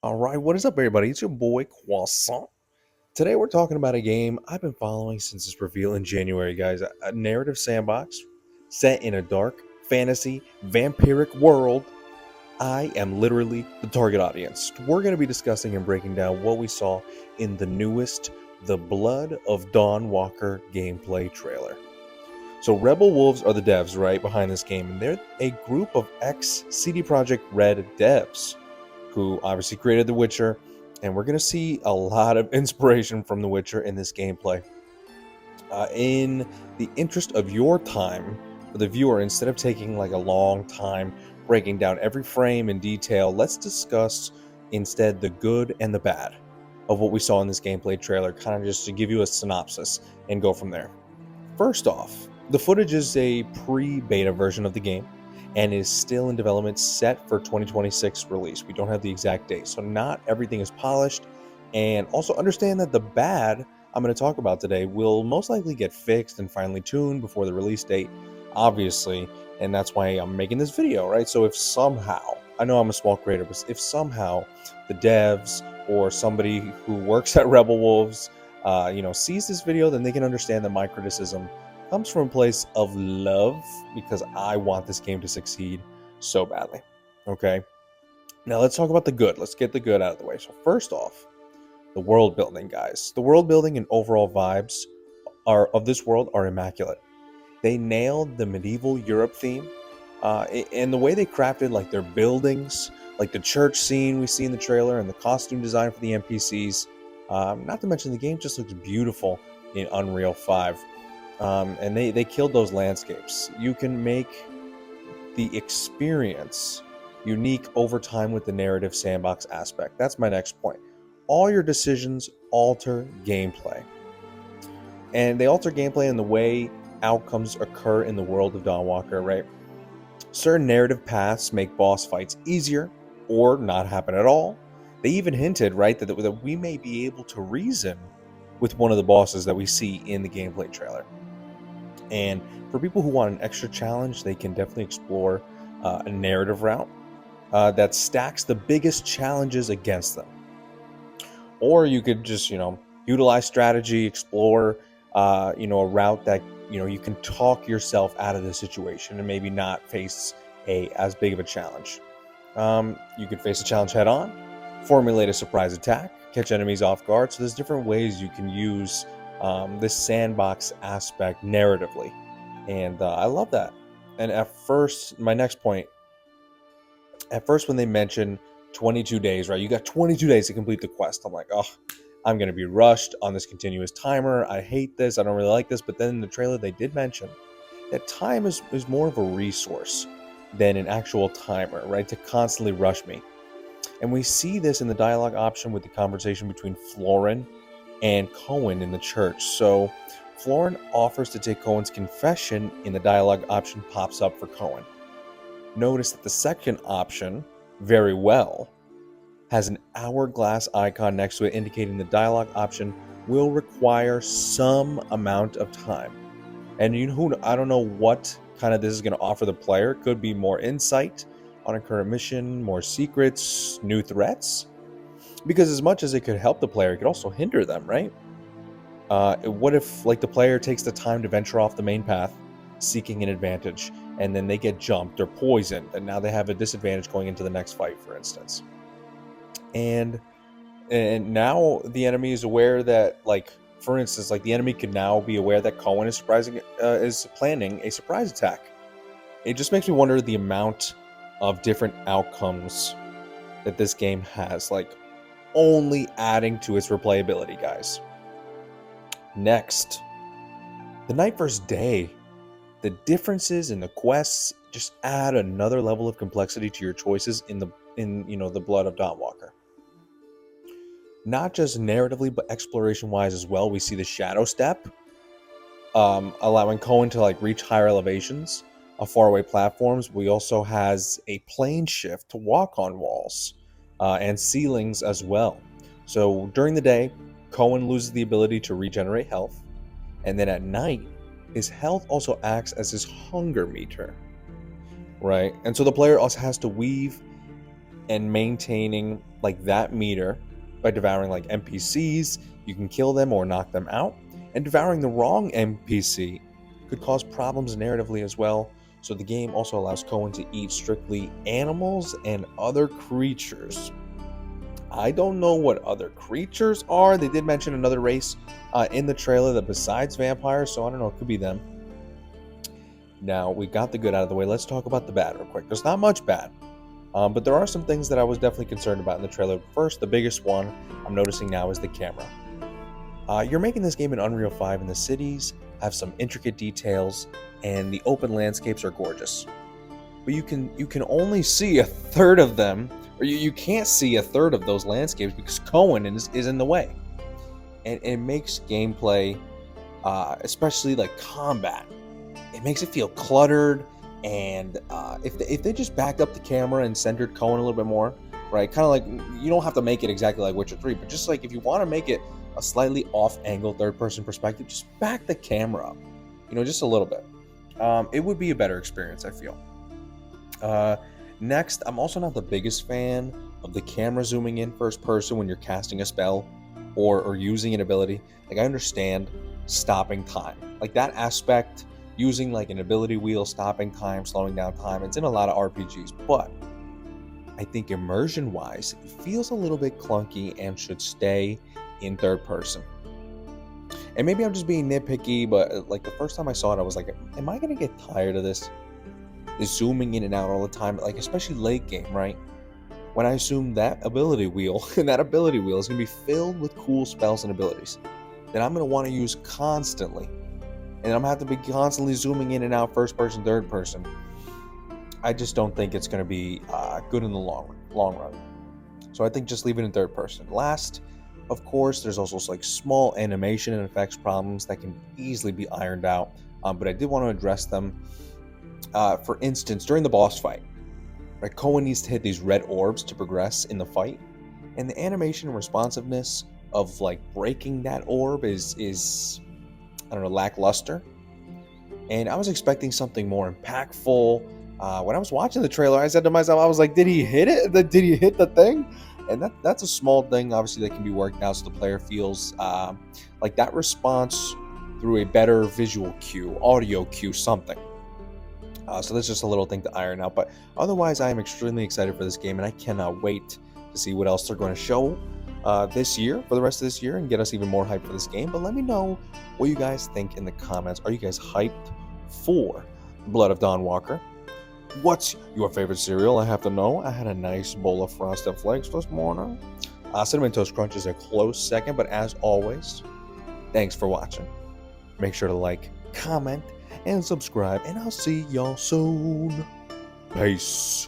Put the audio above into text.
All right, what is up, everybody? It's your boy Croissant. Today, we're talking about a game I've been following since its reveal in January, guys. A narrative sandbox set in a dark, fantasy, vampiric world. I am literally the target audience. We're going to be discussing and breaking down what we saw in the newest The Blood of Dawnwalker gameplay trailer. So, Rebel Wolves are the devs, right, behind this game, and they're a group of ex-CD Projekt Red devs who obviously created The Witcher, and we're going to see a lot of inspiration from The Witcher in this gameplay. In the interest of your time, for the viewer, instead of taking like a long time breaking down every frame in detail, let's discuss instead the good and the bad of what we saw in this gameplay trailer, kind of just to give you a synopsis and go from there. First off, the footage is a pre-beta version of the game and is still in development, set for 2026 release. We don't have the exact date, so not everything is polished. And also understand that the bad I'm going to talk about today will most likely get fixed and finely tuned before the release date, obviously, and that's why I'm making this video, right? So if somehow, I know I'm a small creator, but if somehow the devs or somebody who works at Rebel Wolves sees this video, then they can understand that my criticism comes from a place of love because I want this game to succeed so badly. Okay, now let's talk about the good. Let's get the good out of the way. So first off, the world building, guys. The world building and overall vibes of this world are immaculate. They nailed the medieval Europe theme, and the way they crafted like their buildings, like the church scene we see in the trailer, and the costume design for the NPCs. Not to mention the game just looks beautiful in Unreal 5. And they killed those landscapes. You can make the experience unique over time with the narrative sandbox aspect. That's my next point. All your decisions alter gameplay. And they alter gameplay in the way outcomes occur in the world of Dawnwalker, right? Certain narrative paths make boss fights easier or not happen at all. They even hinted, right, that we may be able to reason with one of the bosses that we see in the gameplay trailer. And for people who want an extra challenge, they can definitely explore a narrative route that stacks the biggest challenges against them. Or you could just, utilize strategy, explore, a route that, you can talk yourself out of the situation and maybe not face as big of a challenge. You could face a challenge head on, formulate a surprise attack, catch enemies off guard. So there's different ways you can use this sandbox aspect narratively, and I love that. And at first, my next point, at first when they mentioned 22 days, right, you got 22 days to complete the quest, I'm like, oh, I'm going to be rushed on this continuous timer. I hate this. I don't really like this. But then in the trailer, they did mention that time is more of a resource than an actual timer, right, to constantly rush me. And we see this in the dialogue option with the conversation between Florin and Cohen in the church. So Florin offers to take Cohen's confession in the dialogue option pops up for Cohen. Notice that the second option, very well, has an hourglass icon next to it indicating the dialogue option will require some amount of time. And I don't know what kind of this is going to offer the player. It could be more insight on a current mission, more secrets, new threats. Because as much as it could help the player, it could also hinder them, right? What if the player takes the time to venture off the main path, seeking an advantage, and then they get jumped or poisoned, and now they have a disadvantage going into the next fight, for instance. And now the enemy is aware that, for instance, the enemy could now be aware that Cohen is planning a surprise attack. It just makes me wonder the amount of different outcomes that this game has, only adding to its replayability, guys. Next, the night versus day. The differences in the quests just add another level of complexity to your choices in the Blood of Dawnwalker. Not just narratively, but exploration-wise as well. We see the Shadow Step, allowing Cohen to reach higher elevations of faraway platforms. We also has a plane shift to walk on walls and ceilings as well. So during the day, Cohen loses the ability to regenerate health, and then at night, his health also acts as his hunger meter, right? And so the player also has to weave and maintaining like that meter by devouring like NPCs. You can kill them or knock them out, and devouring the wrong NPC could cause problems narratively as well. So the game also allows Cohen to eat strictly animals and other creatures. I don't know what other creatures are. They did mention another race in the trailer that besides vampires, so I don't know, it could be them. Now, we got the good out of the way. Let's talk about the bad real quick. There's not much bad, but there are some things that I was definitely concerned about in the trailer. First, the biggest one I'm noticing now is the camera. You're making this game in Unreal 5, and the cities have some intricate details, and the open landscapes are gorgeous. But you can only see a third of them, or you can't see a third of those landscapes because Cohen is in the way. And it makes gameplay, especially like combat, it makes it feel cluttered. And if they just backed up the camera and centered Cohen a little bit more, right? Kind of like, you don't have to make it exactly like Witcher 3, but just like if you want to make it a slightly off-angle third-person perspective, just back the camera up, just a little bit. It would be a better experience, I feel. Next, I'm also not the biggest fan of the camera zooming in first person when you're casting a spell or using an ability. Like, I understand stopping time, like that aspect, using like an ability wheel, stopping time, slowing down time. It's in a lot of RPGs, but I think immersion wise, it feels a little bit clunky and should stay in third person. And maybe I'm just being nitpicky, but like the first time I saw it, I was like, am I gonna get tired of this zooming in and out all the time? Like, especially late game, right? When I assume that ability wheel and that ability wheel is gonna be filled with cool spells and abilities that I'm gonna want to use constantly, and I'm gonna have to be constantly zooming in and out, first person, third person. I just don't think it's gonna be good in the long run. So I think just leave it in third person. Last, of course, there's also like small animation and effects problems that can easily be ironed out, but I did want to address them. For instance, during the boss fight, right, Cohen needs to hit these red orbs to progress in the fight, and the animation and responsiveness of like breaking that orb is I don't know, lackluster. And I was expecting something more impactful. When I was watching the trailer, I said to myself, I was like, did he hit it? Did he hit the thing? And that's a small thing, obviously, that can be worked out so the player feels like that response through a better visual cue, audio cue, something. So that's just a little thing to iron out. But otherwise, I am extremely excited for this game, and I cannot wait to see what else they're going to show this year, for the rest of this year, and get us even more hyped for this game. But let me know what you guys think in the comments. Are you guys hyped for Blood of Dawnwalker? What's your favorite cereal? I have to know. I had a nice bowl of Frosted Flakes this morning. Cinnamon Toast Crunch is a close second, but as always, thanks for watching. Make sure to like, comment, and subscribe, and I'll see y'all soon. Peace.